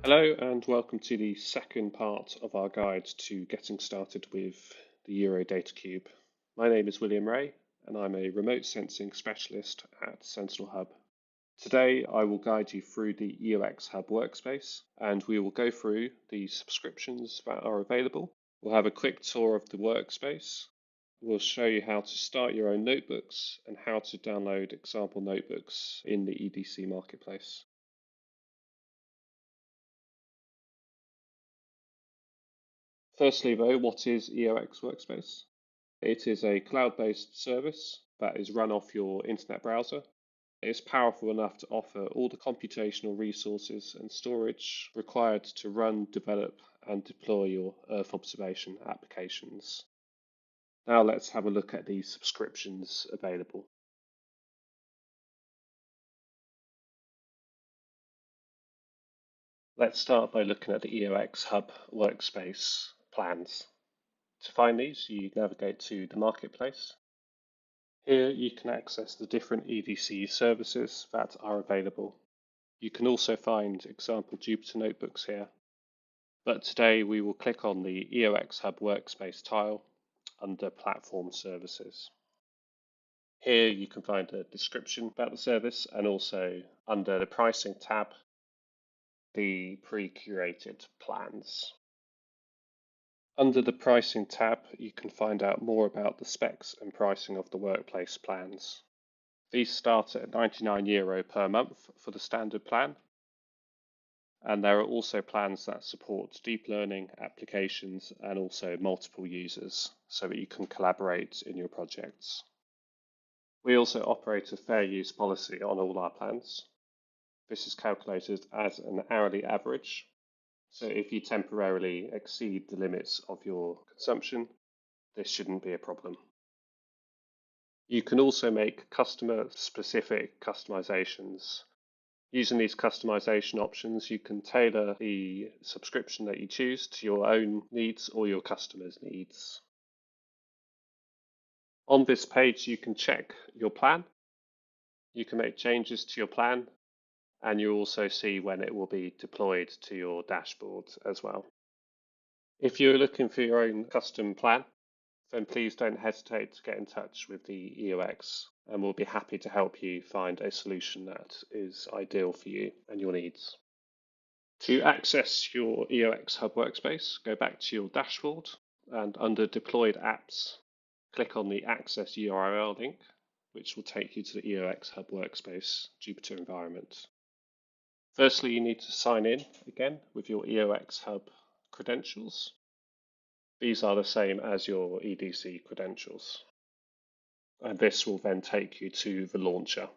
Hello and welcome to the second part of our guide to getting started with the Euro Data Cube. My name is William Ray and I'm a remote sensing specialist at Sentinel Hub. Today I will guide you through the EOxHub Workspace and we will go through the subscriptions that are available. We'll have a quick tour of the workspace. We'll show you how to start your own notebooks and how to download example notebooks in the EDC marketplace. Firstly, though, what is EOX Workspace? It is a cloud-based service that is run off your internet browser. It's powerful enough to offer all the computational resources and storage required to run, develop, and deploy your Earth observation applications. Now let's have a look at the subscriptions available. Let's start by looking at the EOxHub Workspace plans. To find these, you navigate to the marketplace. Here you can access the different EDC services that are available. You can also find example Jupyter Notebooks here. But today we will click on the EOxHub Workspace tile under Platform Services. Here you can find a description about the service and also under the Pricing tab, the pre-curated plans. Under the Pricing tab, you can find out more about the specs and pricing of the workplace plans. These start at €99 per month for the standard plan. And there are also plans that support deep learning applications and also multiple users so that you can collaborate in your projects. We also operate a fair use policy on all our plans. This is calculated as an hourly average. So if you temporarily exceed the limits of your consumption, this shouldn't be a problem. You can also make customer-specific customizations. Using these customization options, you can tailor the subscription that you choose to your own needs or your customers' needs. On this page, you can check your plan. You can make changes to your plan, and you also see when it will be deployed to your dashboard as well. If you're looking for your own custom plan, then please don't hesitate to get in touch with the EOX and we'll be happy to help you find a solution that is ideal for you and your needs. To access your EOxHub Workspace, go back to your dashboard and under Deployed Apps, click on the Access URL link, which will take you to the EOxHub Workspace Jupyter environment. Firstly, you need to sign in again with your EOxHub credentials. These are the same as your EDC credentials. And this will then take you to the launcher.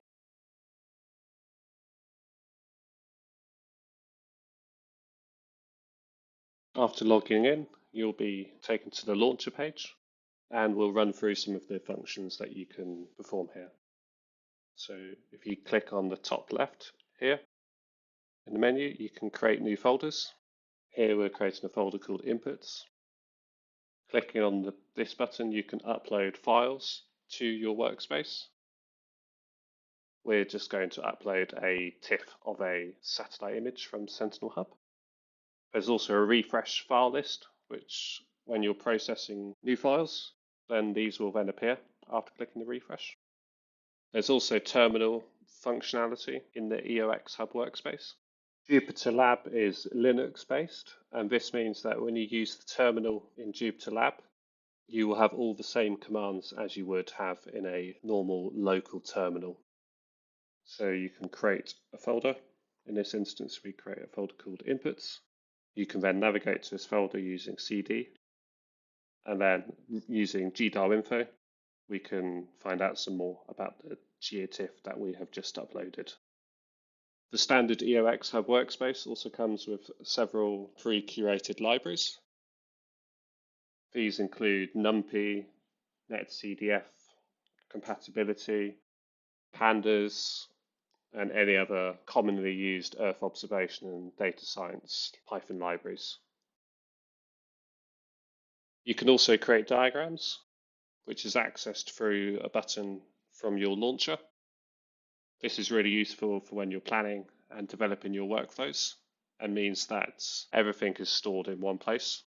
After logging in, you'll be taken to the launcher page and we'll run through some of the functions that you can perform here. So if you click on the top left here, in the menu, you can create new folders. Here we're creating a folder called Inputs. Clicking on this button, you can upload files to your workspace. We're just going to upload a TIFF of a satellite image from Sentinel Hub. There's also a refresh file list, which when you're processing new files, then these will then appear after clicking the refresh. There's also terminal functionality in the EOxHub Workspace. Jupyter Lab is Linux-based, and this means that when you use the terminal in Jupyter Lab, you will have all the same commands as you would have in a normal local terminal. So you can create a folder. In this instance, we create a folder called Inputs. You can then navigate to this folder using CD, and then using gdal-info, we can find out some more about the geotiff that we have just uploaded. The standard EOxHub Workspace also comes with several pre-curated libraries. These include NumPy, netcdf, compatibility, pandas, and any other commonly used Earth observation and data science Python libraries. You can also create diagrams, which is accessed through a button from your launcher. This is really useful for when you're planning and developing your workflows. and means that everything is stored in one place.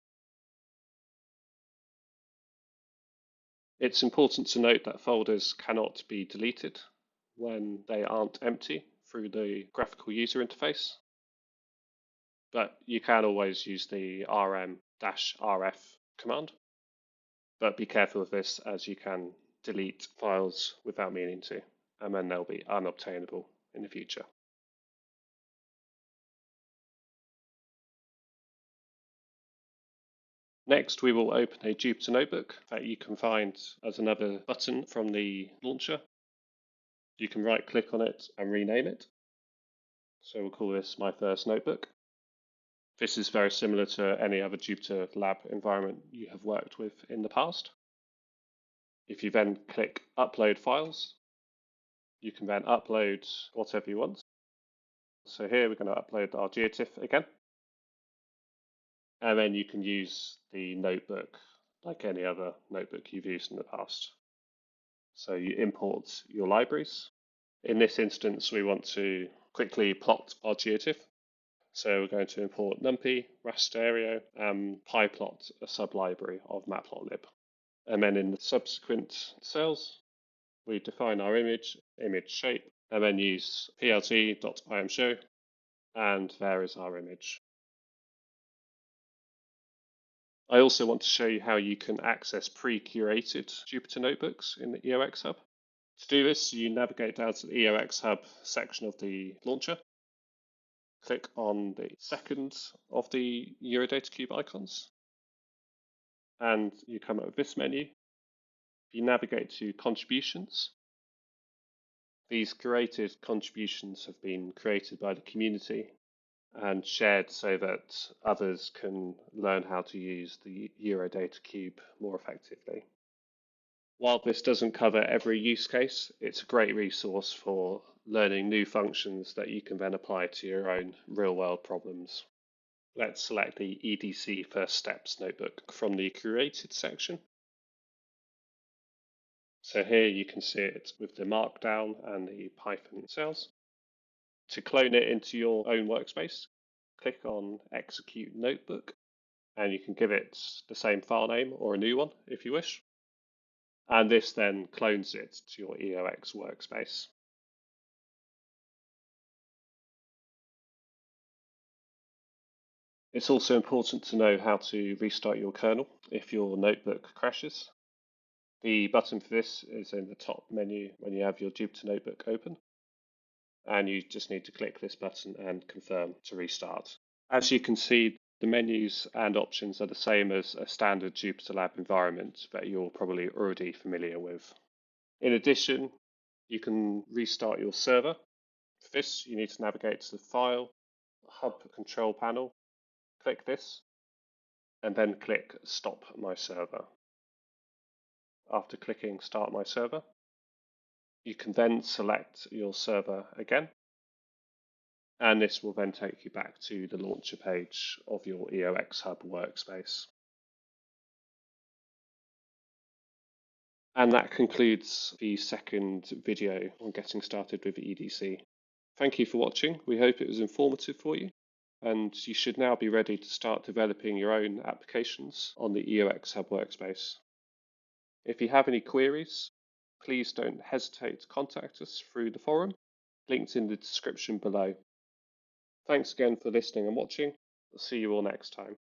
It's important to note that folders cannot be deleted when they aren't empty through the graphical user interface, but you can always use the rm-rf command. But be careful of this, as you can delete files without meaning to, and then they'll be unobtainable in the future. Next, we will open a Jupyter Notebook that you can find as another button from the launcher. You can right-click on it and rename it. So we'll call this My First Notebook. This is very similar to any other Jupyter Lab environment you have worked with in the past. If you then click Upload Files, you can then upload whatever you want. So here we're going to upload our GeoTIFF again. And then you can use the notebook like any other notebook you've used in the past. So you import your libraries. In this instance, we want to quickly plot our GeoTIFF. So we're going to import NumPy, Rastereo, and PyPlot, a sub-library of Matplotlib. And then in the subsequent cells, we define our image shape, and then use plt.imshow, and there is our image. I also want to show you how you can access pre-curated Jupyter Notebooks in the EOxHub. To do this, you navigate down to the EOxHub section of the launcher. Click on the second of the Eurodata Cube icons, and you come up with this menu. You navigate to Contributions. These curated contributions have been created by the community and shared so that others can learn how to use the Eurodata Cube more effectively. While this doesn't cover every use case, it's a great resource for learning new functions that you can then apply to your own real-world problems. Let's select the EDC First Steps notebook from the Curated section. So here you can see it with the Markdown and the Python cells. To clone it into your own workspace, click on Execute Notebook, and you can give it the same file name or a new one if you wish. And this then clones it to your EOX workspace. It's also important to know how to restart your kernel if your notebook crashes. The button for this is in the top menu when you have your Jupyter Notebook open, and you just need to click this button and confirm to restart. As you can see, the menus and options are the same as a standard Jupyter Lab environment that you're probably already familiar with. In addition, you can restart your server. For this, you need to navigate to the File, Hub Control Panel, click this, and then click Stop My Server. After clicking Start My Server, you can then select your server again, and this will then take you back to the launcher page of your EOxHub workspace. And that concludes the second video on getting started with EDC. Thank you for watching. We hope it was informative for you, and you should now be ready to start developing your own applications on the EOxHub workspace. If you have any queries, please don't hesitate to contact us through the forum, linked in the description below. Thanks again for listening and watching. I'll see you all next time.